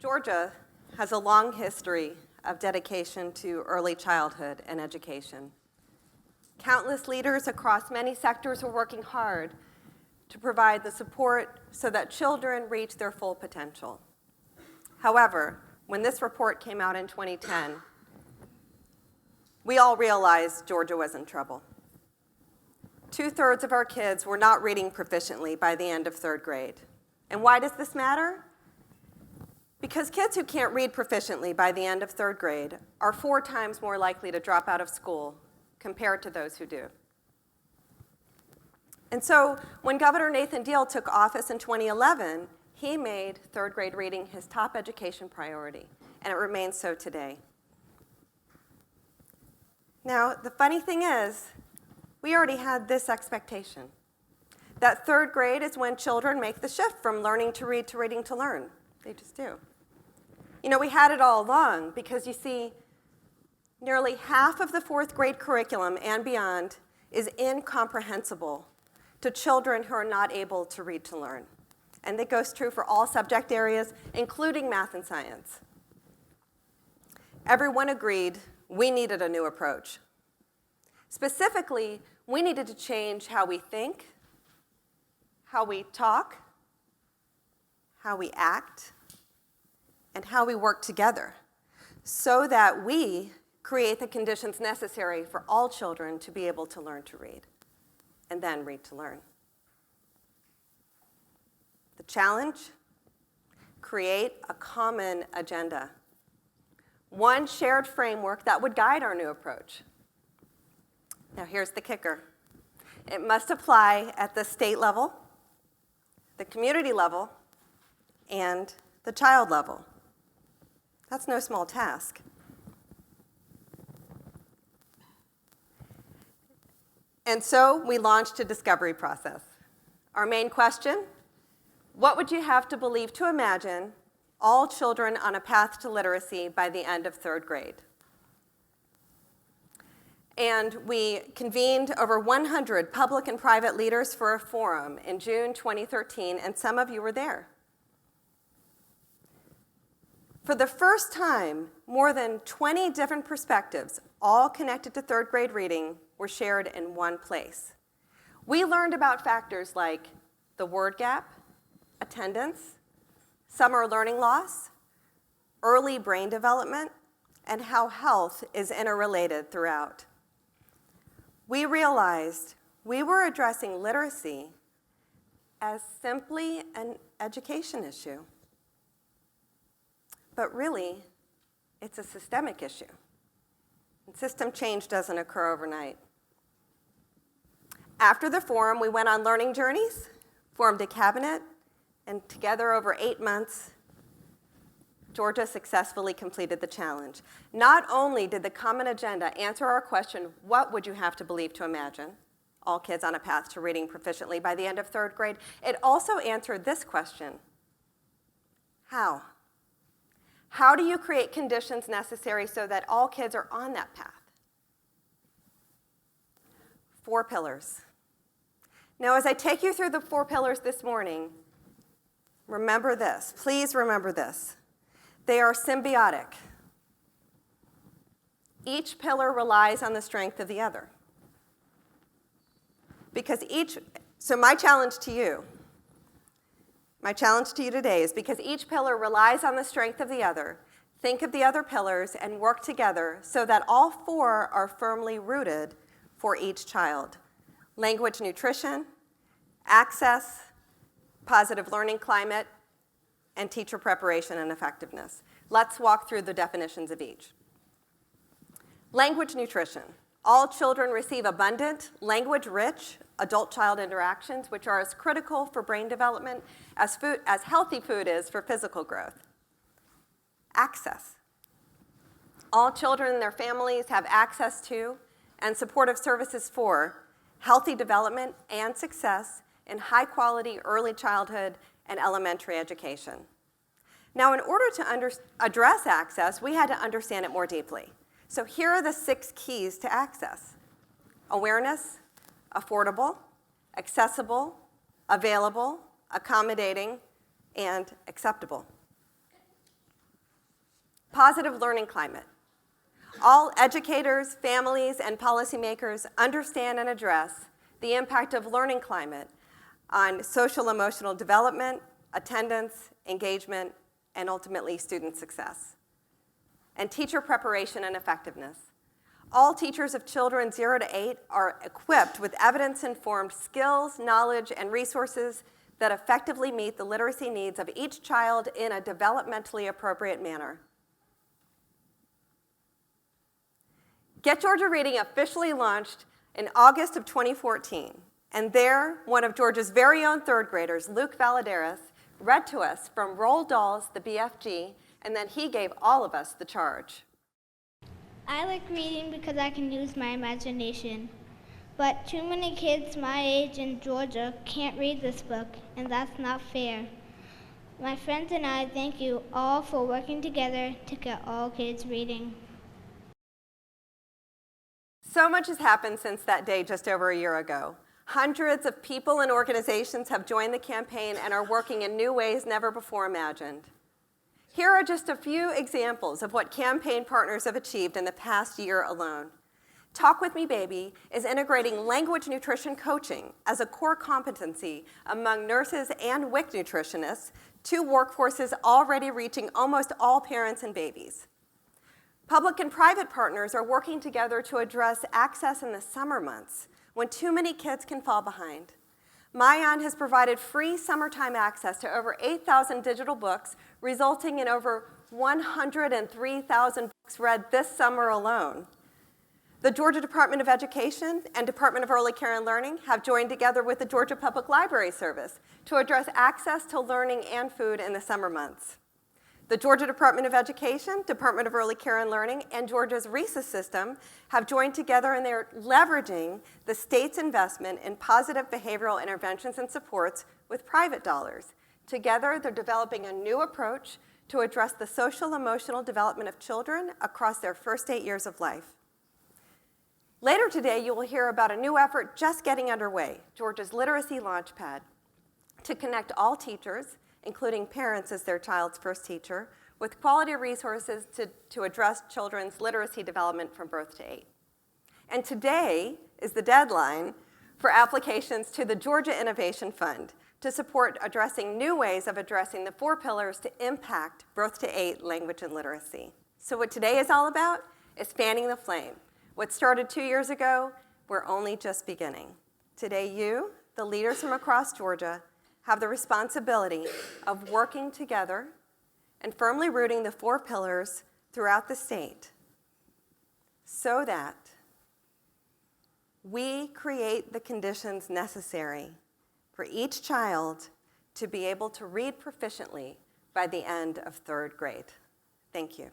Georgia has a long history of dedication to early childhood and education. Countless leaders across many sectors are working hard to provide the support so that children reach their full potential. However, when this report came out in 2010, we all realized Georgia was in trouble. 2/3 of our kids were not reading proficiently by the end of 3rd grade. And why does this matter? Because kids who can't read proficiently by the end of 3rd grade are 4 times more likely to drop out of school compared to those who do. And so when Governor Nathan Deal took office in 2011, he made 3rd grade reading his top education priority, and it remains so today. Now, the funny thing is, we already had this expectation, that 3rd grade is when children make the shift from learning to read to reading to learn. They just do. You know, we had it all along because, you see, nearly half of the 4th grade curriculum and beyond is incomprehensible to children who are not able to read to learn. And that goes true for all subject areas, including math and science. Everyone agreed we needed a new approach. Specifically, we needed to change how we think, how we talk, how we act, and how we work together so that we create the conditions necessary for all children to be able to learn to read and then read to learn. The challenge? Create a common agenda. One shared framework that would guide our new approach. Now here's the kicker. It must apply at the state level, the community level, and the child level. That's no small task. And so we launched a discovery process. Our main question, what would you have to believe to imagine all children on a path to literacy by the end of 3rd grade? And we convened over 100 public and private leaders for a forum in June 2013, and some of you were there. For the first time, more than 20 different perspectives, all connected to 3rd grade reading, were shared in one place. We learned about factors like the word gap, attendance, summer learning loss, early brain development, and how health is interrelated throughout. We realized we were addressing literacy as simply an education issue. But really, it's a systemic issue. And system change doesn't occur overnight. After the forum, we went on learning journeys, formed a cabinet, and together over 8 months, Georgia successfully completed the challenge. Not only did the common agenda answer our question, what would you have to believe to imagine? All kids on a path to reading proficiently by the end of 3rd grade. It also answered this question, how? How do you create conditions necessary so that all kids are on that path? 4 pillars. Now, as I take you through the 4 pillars this morning, remember this. Please remember this. They are symbiotic. Each pillar relies on the strength of the other. So my challenge to you today is because each pillar relies on the strength of the other, think of the other pillars and work together so that all 4 are firmly rooted for each child. Language nutrition, access, positive learning climate, and teacher preparation and effectiveness. Let's walk through the definitions of each. Language nutrition. All children receive abundant, language-rich adult-child interactions, which are as critical for brain development as healthy food is for physical growth. Access. All children and their families have access to and supportive services for healthy development and success in high-quality early childhood and elementary education. Now, in order to address access, we had to understand it more deeply. So here are the 6 keys to access. Awareness, affordable, accessible, available, accommodating, and acceptable. Positive learning climate. All educators, families, and policymakers understand and address the impact of learning climate on social emotional development, attendance, engagement, and ultimately student success. And teacher preparation and effectiveness. All teachers of children 0 to 8 are equipped with evidence-informed skills, knowledge, and resources that effectively meet the literacy needs of each child in a developmentally appropriate manner. Get Georgia Reading officially launched in August of 2014, and there, one of Georgia's very own third graders, Luke Valadares, read to us from Roald Dahl's The BFG, and then he gave all of us the charge. I like reading because I can use my imagination, but too many kids my age in Georgia can't read this book, and that's not fair. My friends and I thank you all for working together to get all kids reading. So much has happened since that day just over a year ago. Hundreds of people and organizations have joined the campaign and are working in new ways never before imagined. Here are just a few examples of what campaign partners have achieved in the past year alone. Talk With Me Baby is integrating language nutrition coaching as a core competency among nurses and WIC nutritionists, two workforces already reaching almost all parents and babies. Public and private partners are working together to address access in the summer months when too many kids can fall behind. Mayan has provided free summertime access to over 8,000 digital books, resulting in over 103,000 books read this summer alone. The Georgia Department of Education and Department of Early Care and Learning have joined together with the Georgia Public Library Service to address access to learning and food in the summer months. The Georgia Department of Education, Department of Early Care and Learning, and Georgia's RESA system have joined together, and they're leveraging the state's investment in positive behavioral interventions and supports with private dollars. Together, they're developing a new approach to address the social emotional development of children across their first 8 years of life. Later today, you will hear about a new effort just getting underway, Georgia's Literacy Launchpad, to connect all teachers, including parents as their child's first teacher, with quality resources to address children's literacy development from birth to 8. And today is the deadline for applications to the Georgia Innovation Fund to support addressing new ways of addressing the 4 pillars to impact birth to 8 language and literacy. So what today is all about is fanning the flame. What started 2 years ago, we're only just beginning. Today you, the leaders from across Georgia, have the responsibility of working together and firmly rooting the 4 pillars throughout the state so that we create the conditions necessary for each child to be able to read proficiently by the end of 3rd grade. Thank you.